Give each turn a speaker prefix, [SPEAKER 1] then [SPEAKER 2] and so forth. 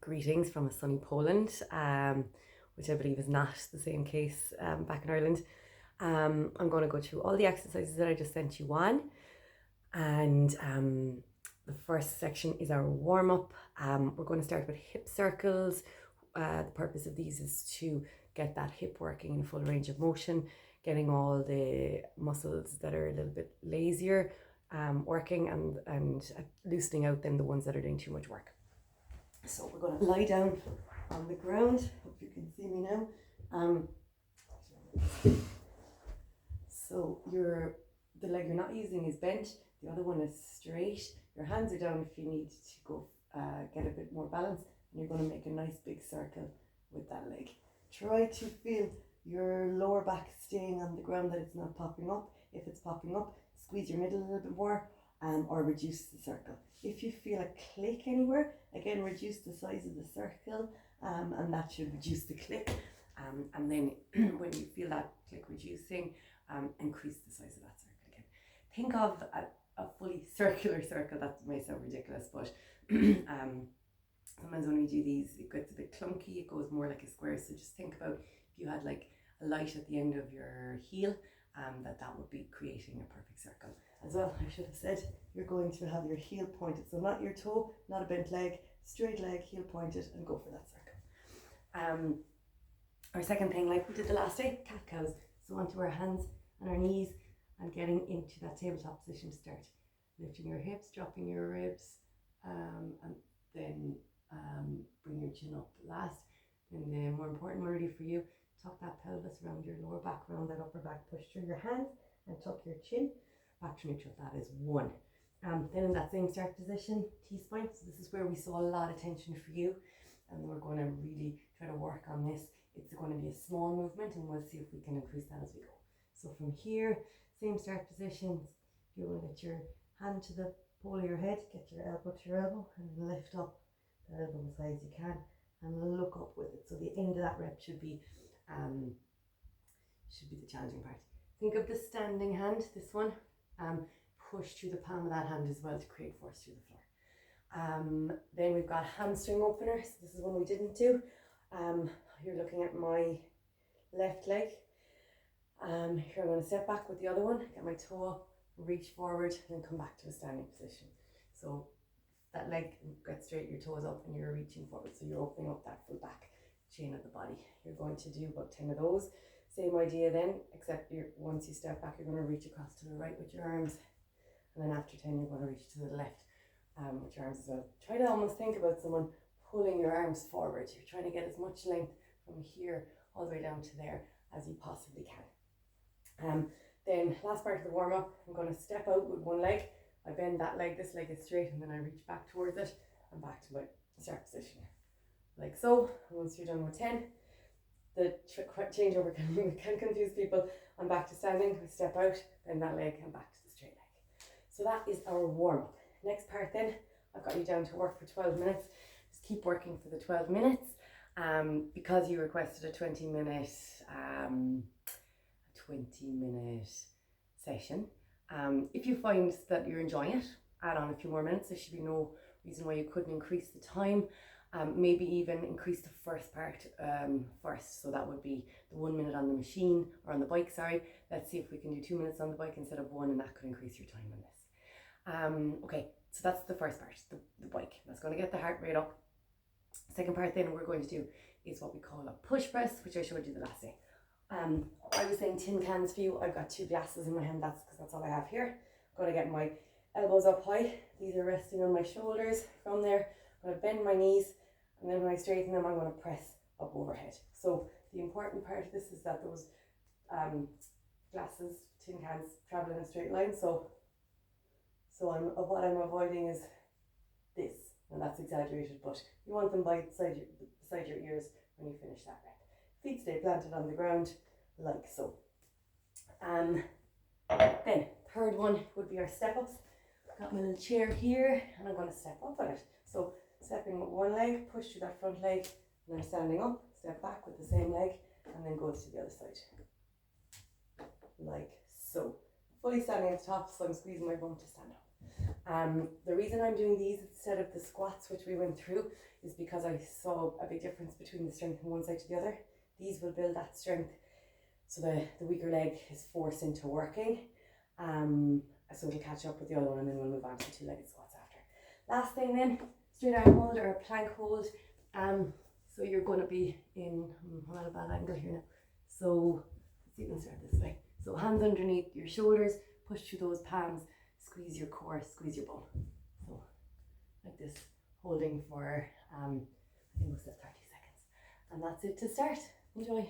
[SPEAKER 1] Greetings from a sunny Poland, which I believe is not the same case back in Ireland. I'm going to go through all the exercises that I just sent you on, and the first section is our warm-up. We're going to start with hip circles. The purpose of these is to get that hip working in full range of motion, getting all the muscles that are a little bit lazier working, and loosening out then the ones that are doing too much work. So we're going to lie down on the ground. Hope you can see me now. So the leg you're not using is bent, the other one is straight. Your hands are down if you need to go get a bit more balance, and you're going to make a nice big circle with that leg. Try to feel your lower back staying on the ground, that it's not popping up. If it's popping up, squeeze your middle a little bit more, or reduce the circle. If you feel a click anywhere, again, reduce the size of the circle, and that should reduce the click. And then when you feel that click reducing, increase the size of that circle again. Think of a fully circular circle. That may sound ridiculous, but sometimes when we do these, it gets a bit clunky. It goes more like a square. So just think about if you had like a light at the end of your heel, that would be creating a perfect circle. As well, I should have said, you're going to have your heel pointed. So not your toe, not a bent leg, straight leg, heel pointed, and go for that circle. Our second thing, like we did the last day, cat cows. So onto our hands and our knees and getting into that tabletop position to start. Lifting your hips, dropping your ribs, and then bring your chin up last. And the more important one really for you, tuck that pelvis around your lower back, around that upper back, push through your hands and tuck your chin back to neutral. That is one. Then in that same start position, T-spine. So this is where we saw a lot of tension for you, and we're going to really try to work on this. It's going to be a small movement, and we'll see if we can increase that as we go. So from here, same start position. You want to get your hand to the pole of your head, get your elbow to your elbow, and lift up the elbow as high as you can, and look up with it. So the end of that rep should be the challenging part. Think of the standing hand, this one. Push through the palm of that hand as well to create force through the floor. Then we've got hamstring openers. This is one we didn't do. You're looking at my left leg. Here I'm going to step back with the other one, get my toe up, reach forward, and then come back to a standing position. So that leg gets straight, your toes up, and you're reaching forward. So you're opening up that full back chain of the body. You're going to do about 10 of those. Same idea then, except once you step back, you're going to reach across to the right with your arms. And then after 10, you're going to reach to the left with your arms as well. Try to almost think about someone pulling your arms forward. You're trying to get as much length from here all the way down to there as you possibly can. Then last part of the warm-up, I'm going to step out with one leg. I bend that leg, this leg is straight, and then I reach back towards it and back to my start position. Like so. And once you're done with 10, the changeover can confuse people. I'm back to standing, I step out, bend that leg, and back to the straight leg. So that is our warm-up. Next part then, I've got you down to work for 12 minutes. Just keep working for the 12 minutes. Because you requested a 20-minute session. If you find that you're enjoying it, add on a few more minutes. There should be no reason why you couldn't increase the time. Maybe even increase the first part first. So that would be the 1 minute on the machine, or on the bike, sorry. Let's see if we can do 2 minutes on the bike instead of 1, and that could increase your time on this. Okay, so that's the first part, the bike. That's going to get the heart rate up. Second part then we're going to do is what we call a push press, which I showed you the last day. I was saying tin cans for you. I've got 2 glasses in my hand, that's because that's all I have here. I'm going to get my elbows up high. These are resting on my shoulders. From there, I'm going to bend my knees, and then when I straighten them, I'm going to press up overhead. So the important part of this is that those glasses, tin cans, travel in a straight line. So what I'm avoiding is this, and that's exaggerated, but you want them beside your ears when you finish that rep. Feet stay planted on the ground, like so. Then third one would be our step-ups. I've got my little chair here, and I'm going to step up on it. So stepping with one leg, push through that front leg, and then standing up, step back with the same leg, and then go to the other side. Like so. Fully standing at the top, so I'm squeezing my bum to stand up. The reason I'm doing these instead of the squats, which we went through, is because I saw a big difference between the strength from one side to the other. These will build that strength, so the weaker leg is forced into working. So it'll catch up with the other one, and then we'll move on to the two-legged squats after. Last thing then, straight arm hold or a plank hold. So you're going to be in, I'm at a bad angle here now. So let's see, let's start this way. So hands underneath your shoulders, push through those palms, squeeze your core, squeeze your bum. So like this, holding for I think we'll set 30 seconds. And that's it to start. Enjoy.